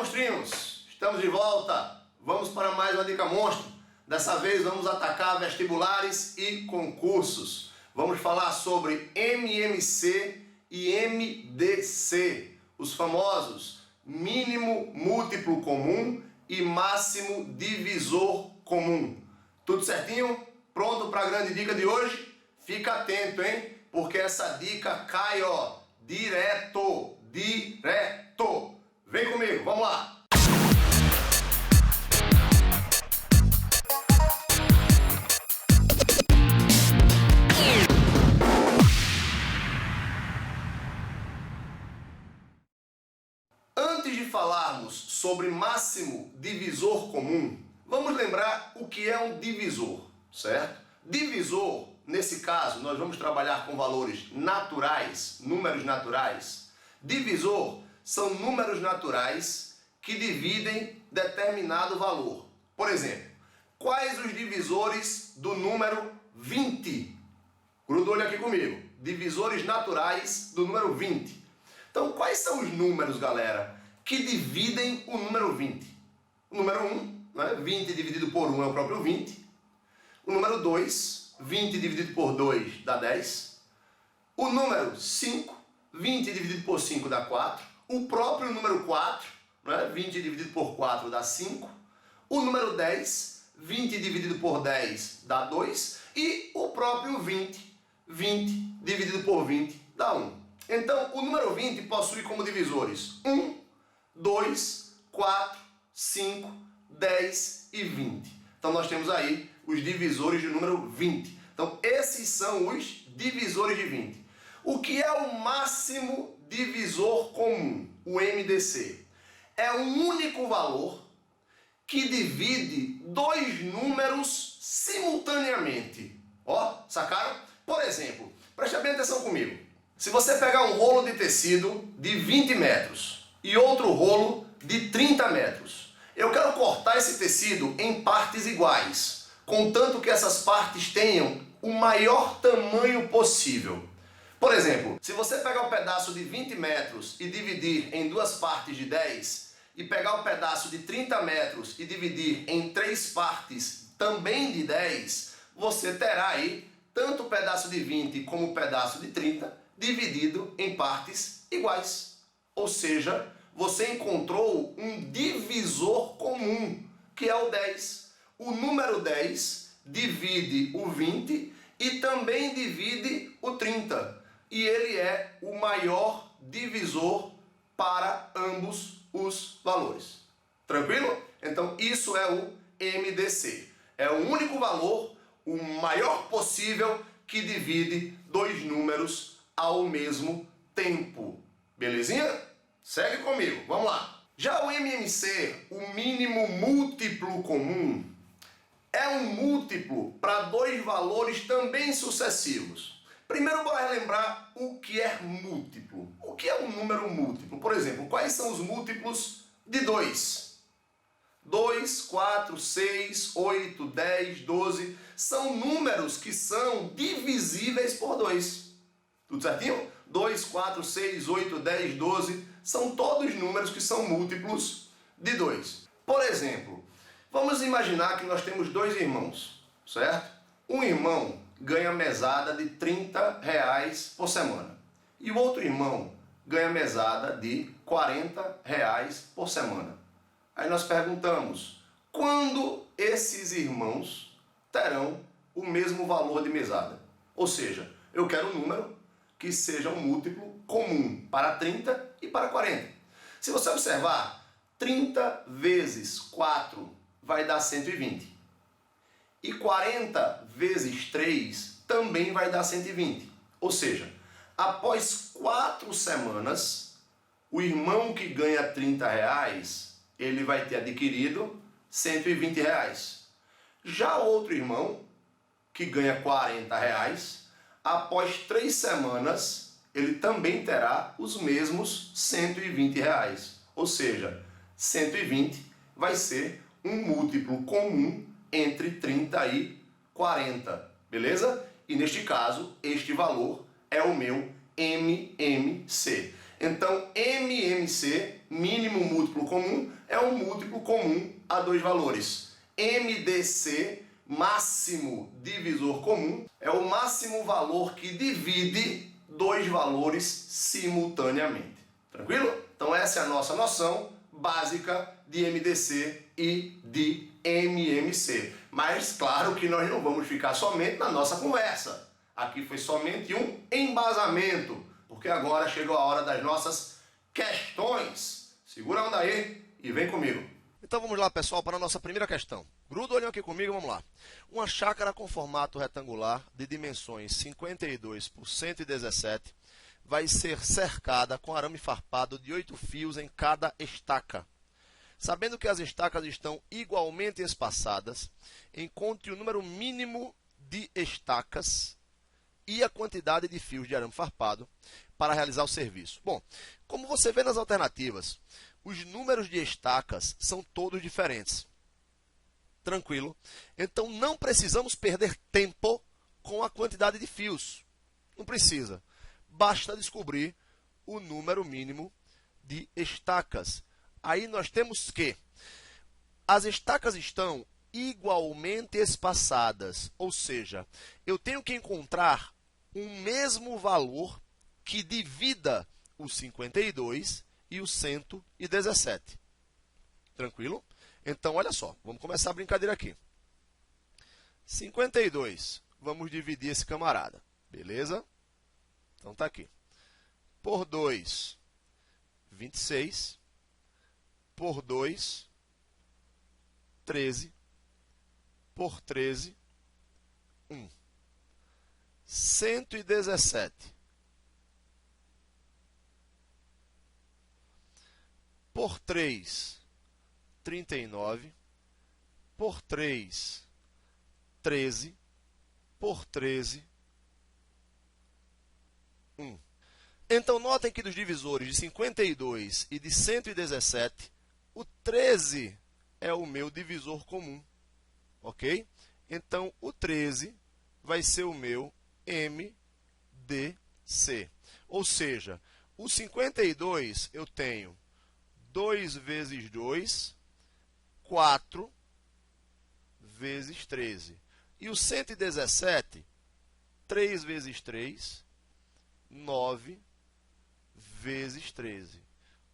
monstrinhos! Estamos de volta! Vamos para mais uma Dica Monstro. Dessa vez vamos atacar vestibulares e concursos. Vamos falar sobre MMC e MDC, os famosos mínimo múltiplo comum e máximo divisor comum. Tudo certinho? Pronto para a grande dica de hoje? Fica atento, hein? Porque essa dica cai, ó, direto. Vem comigo, vamos lá! Antes de falarmos sobre máximo divisor comum, vamos lembrar o que é um divisor, certo? Divisor, nesse caso, nós vamos trabalhar com valores naturais, números naturais. Divisor são números naturais que dividem determinado valor. Por exemplo, quais os divisores do número 20? Gruda o olho aqui comigo. Divisores naturais do número 20. Então, quais são os números, galera, que dividem o número 20? O número 1, né? 20 dividido por 1 é o próprio 20. O número 2, 20 dividido por 2 dá 10. O número 5, 20 dividido por 5 dá 4. O próprio número 4, né? 20 dividido por 4 dá 5. O número 10, 20 dividido por 10 dá 2. E o próprio 20, 20 dividido por 20 dá 1. Então, o número 20 possui como divisores 1, 2, 4, 5, 10 e 20. Então, nós temos aí os divisores do número 20. Então, esses são os divisores de 20. O que é o máximo divisor comum, o MDC? É um único valor que divide dois números simultaneamente. Ó, sacaram? Por exemplo, preste bem atenção comigo. Se você pegar um rolo de tecido de 20 metros e outro rolo de 30 metros, eu quero cortar esse tecido em partes iguais, contanto que essas partes tenham o maior tamanho possível. Por exemplo, se você pegar um pedaço de 20 metros e dividir em duas partes de 10, e pegar um pedaço de 30 metros e dividir em três partes também de 10, você terá aí tanto o pedaço de 20 como o pedaço de 30 dividido em partes iguais. Ou seja, você encontrou um divisor comum, que é o 10. O número 10 divide o 20 e também divide o 30. E ele é o maior divisor para ambos os valores. Tranquilo? Então isso é o MDC. É o único valor, o maior possível, que divide dois números ao mesmo tempo. Belezinha? Segue comigo, vamos lá. Já o MMC, o mínimo múltiplo comum, é um múltiplo para dois valores também sucessivos. Primeiro, bora relembrar o que é múltiplo. O que é um número múltiplo? Por exemplo, quais são os múltiplos de 2? 2, 4, 6, 8, 10, 12. São números que são divisíveis por 2. Tudo certinho? 2, 4, 6, 8, 10, 12. São todos números que são múltiplos de 2. Por exemplo, vamos imaginar que nós temos dois irmãos, certo? Um irmão ganha mesada de R$30 por semana. E o outro irmão ganha mesada de R$40 por semana. Aí nós perguntamos, quando esses irmãos terão o mesmo valor de mesada? Ou seja, eu quero um número que seja um múltiplo comum para 30 e para 40. Se você observar, 30 vezes 4 vai dar 120. E 40 vezes 3 também vai dar 120. Ou seja, após 4 semanas, o irmão que ganha R$30, ele vai ter adquirido R$120. Já o outro irmão, que ganha R$40, após 3 semanas, ele também terá os mesmos R$120. Ou seja, 120 vai ser um múltiplo comum entre 30 e 40, beleza? E neste caso, este valor é o meu MMC. Então, MMC mínimo múltiplo comum, é um múltiplo comum a dois valores. MDC, máximo divisor comum, é o máximo valor que divide dois valores simultaneamente. Tranquilo? Então essa é a nossa noção básica de MDC e de MMC. Mas claro que nós não vamos ficar somente na nossa conversa. Aqui foi somente um embasamento, porque agora chegou a hora das nossas questões. Segura a onda aí e vem comigo. Então vamos lá, pessoal, para a nossa primeira questão. Gruda o olhão aqui comigo, vamos lá. Uma chácara com formato retangular de dimensões 52 por 117 vai ser cercada com arame farpado de 8 fios em cada estaca. Sabendo que as estacas estão igualmente espaçadas, encontre o número mínimo de estacas e a quantidade de fios de arame farpado para realizar o serviço. Bom, como você vê nas alternativas, os números de estacas são todos diferentes. Tranquilo? Então não precisamos perder tempo com a quantidade de fios. Não precisa. Basta descobrir o número mínimo de estacas. Aí nós temos que as estacas estão igualmente espaçadas, ou seja, eu tenho que encontrar um mesmo valor que divida o 52 e o 117. Tranquilo? Então, olha só, vamos começar a brincadeira aqui. 52, vamos dividir esse camarada, beleza? Então, tá aqui. Por 2, 26. Por 2, 13. Por 13, 1. 117. Por 3, 39. Por 3, 13. Por 13, 1. Então, notem que dos divisores de 52 e de 117, o 13 é o meu divisor comum. Ok? Então, o 13 vai ser o meu MDC. Ou seja, o 52 eu tenho 2 vezes 2, 4 vezes 13. E o 117, 3 vezes 3, 9 vezes 13.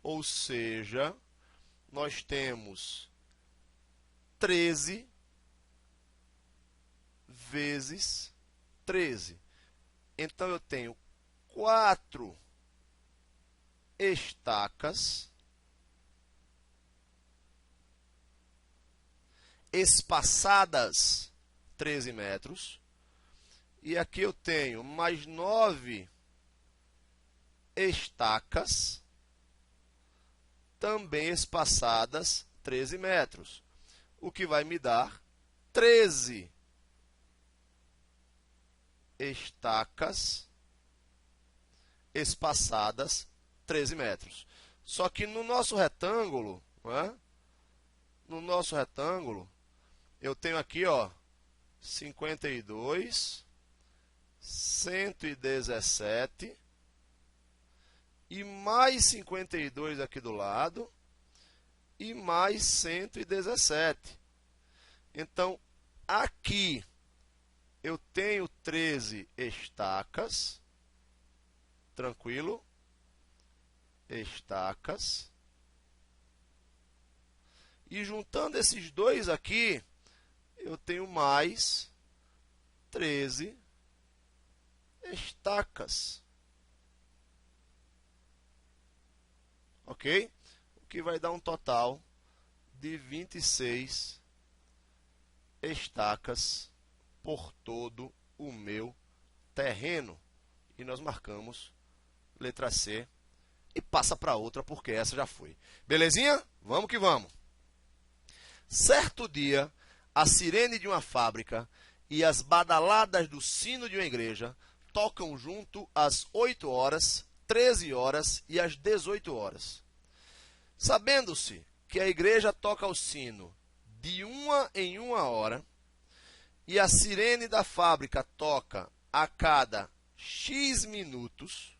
Ou seja, nós temos 13 vezes 13. Então, eu tenho 4 estacas espaçadas 13 metros. E aqui eu tenho mais 9 estacas também espaçadas 13 metros. O que vai me dar 13 estacas espaçadas 13 metros. Só que no nosso retângulo, eu tenho aqui, ó, 52, 117 e mais 52 aqui do lado e mais 117. Então, aqui eu tenho 13 estacas, tranquilo? Estacas. E juntando esses dois aqui, eu tenho mais 13 estacas. Ok? O que vai dar um total de 26 estacas por todo o meu terreno. E nós marcamos letra C e passa para outra, porque essa já foi. Belezinha? Vamos que vamos. Certo dia, a sirene de uma fábrica e as badaladas do sino de uma igreja tocam junto às 8 horas, 13 horas e às 18 horas. Sabendo-se que a igreja toca o sino de 1 em 1 hora e a sirene da fábrica toca a cada X minutos,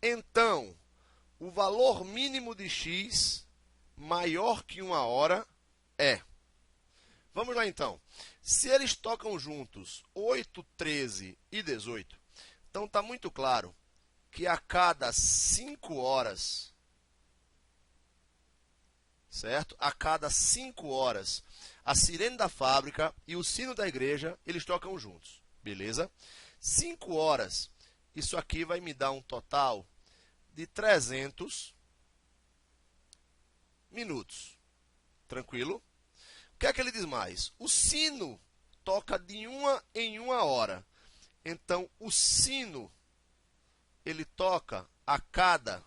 então o valor mínimo de x maior que 1 hora é... Vamos lá, então. Se eles tocam juntos 8, 13 e 18, então está muito claro que a cada 5 horas, certo? A cada 5 horas, a sirene da fábrica e o sino da igreja, eles tocam juntos, beleza? 5 horas, isso aqui vai me dar um total de 300 minutos, tranquilo? O que é que ele diz mais? O sino toca de 1 em 1 hora, então o sino ele toca a cada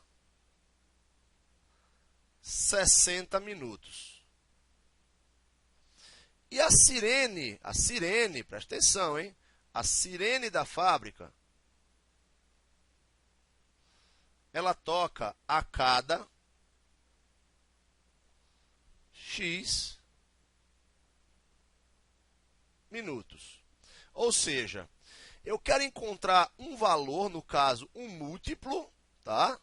60 minutos. E a sirene, presta atenção, hein? A sirene da fábrica, ela toca a cada X minutos. Ou seja, eu quero encontrar um valor, no caso, um múltiplo, tá?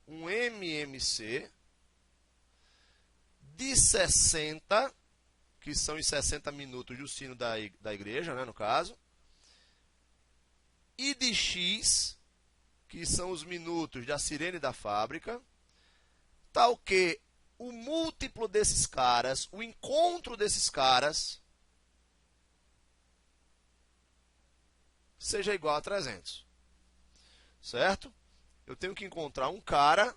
Um MMC de 60, que são os 60 minutos do sino da igreja, né, no caso, e de X, que são os minutos da sirene da fábrica, tal que o múltiplo desses caras, o encontro desses caras, seja igual a 300, certo? Eu tenho que encontrar um cara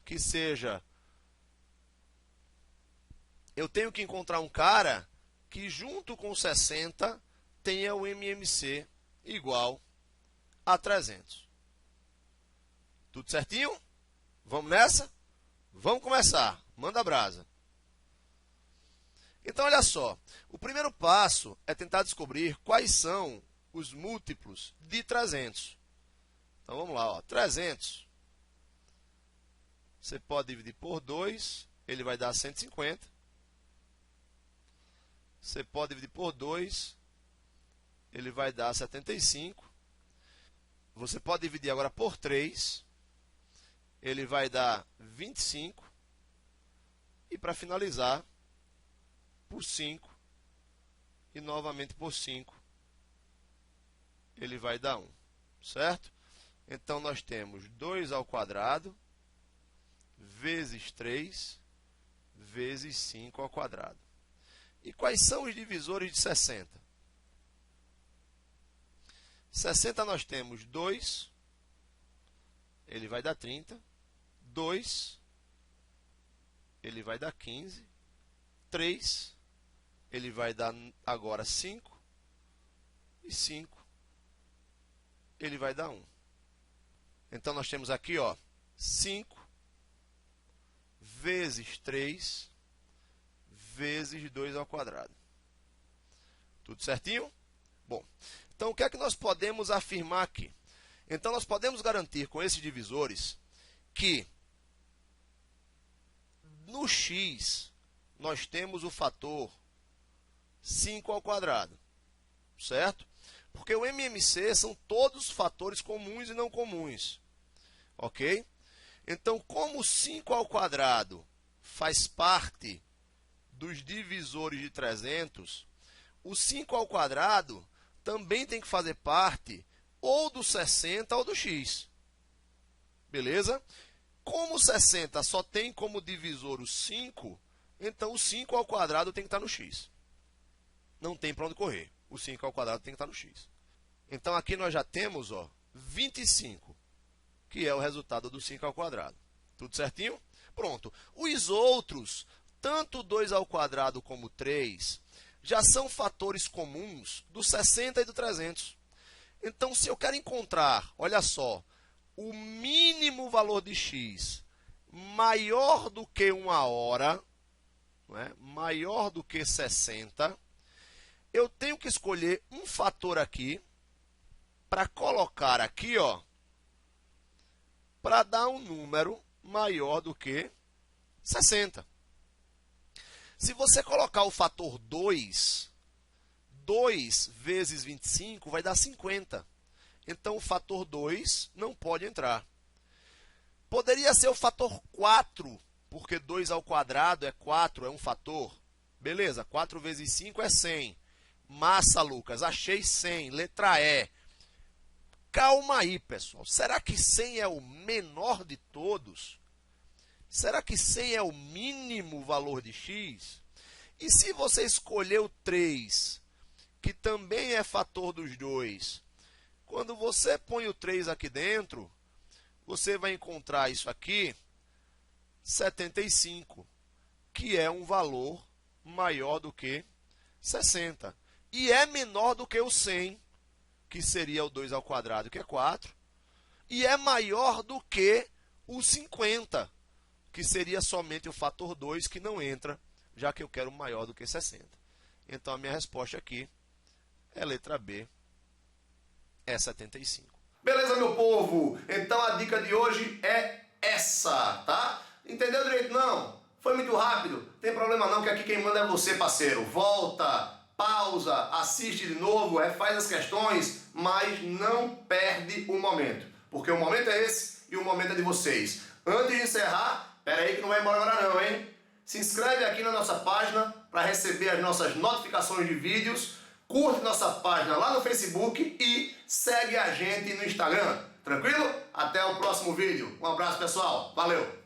que seja... Eu tenho que encontrar um cara que junto com 60 tenha o MMC igual a 300. Tudo certinho? Vamos nessa? Vamos começar. Manda brasa. Então, olha só. O primeiro passo é tentar descobrir quais são os múltiplos de 300. Então, vamos lá. Ó. 300. Você pode dividir por 2, ele vai dar 150. Você pode dividir por 2, ele vai dar 75. Você pode dividir agora por 3, ele vai dar 25. E para finalizar, por 5. E novamente por 5, ele vai dar 1. Certo? Então, nós temos 2 ao quadrado vezes 3 vezes 5 ao quadrado. E quais são os divisores de 60? 60 nós temos 2, ele vai dar 30. 2, ele vai dar 15. 3, ele vai dar agora 5. E 5, ele vai dar 1. Então, nós temos aqui, ó, 5 vezes 3 vezes 2 ao quadrado. Tudo certinho? Bom, então o que é que nós podemos afirmar aqui? Então, nós podemos garantir com esses divisores que no x nós temos o fator 5 ao quadrado, certo? Porque o MMC são todos fatores comuns e não comuns, ok? Então, como 5 ao quadrado faz parte dos divisores de 300, o 5 ao quadrado também tem que fazer parte ou do 60 ou do x. Beleza? Como o 60 só tem como divisor o 5, então o 5 ao quadrado tem que estar no x. Não tem para onde correr. O 5 ao quadrado tem que estar no x. Então, aqui nós já temos, ó, 25, que é o resultado do 5 ao quadrado. Tudo certinho? Pronto. Os outros, tanto 2 ao quadrado como 3, já são fatores comuns do 60 e do 300. Então, se eu quero encontrar, olha só, o mínimo valor de x maior do que 1 hora, não é? Maior do que 60, eu tenho que escolher um fator aqui para colocar aqui, ó, para dar um número maior do que 60. Se você colocar o fator 2, 2 vezes 25 vai dar 50. Então, o fator 2 não pode entrar. Poderia ser o fator 4, porque 2 ao quadrado é 4, é um fator. Beleza, 4 vezes 5 é 100. Massa, Lucas, achei 100. Letra E. Calma aí, pessoal. Será que 100 é o menor de todos? Será que 100 é o mínimo valor de x? E se você escolher o 3, que também é fator dos dois, quando você põe o 3 aqui dentro, você vai encontrar isso aqui, 75, que é um valor maior do que 60. E é menor do que o 100, que seria o 2 ao quadrado, que é 4. E é maior do que o 50, que seria somente o fator 2, que não entra, já que eu quero maior do que 60. Então, a minha resposta aqui é letra B, é 75. Beleza, meu povo? Então, a dica de hoje é essa, tá? Entendeu direito, não? Foi muito rápido? Tem problema não, que aqui quem manda é você, parceiro. Volta, pausa, assiste de novo, faz as questões, mas não perde o momento. Porque o momento é esse e o momento é de vocês. Antes de encerrar, pera aí que não vai embora agora não, hein? Se inscreve aqui na nossa página para receber as nossas notificações de vídeos. Curte nossa página lá no Facebook e segue a gente no Instagram. Tranquilo? Até o próximo vídeo. Um abraço, pessoal. Valeu!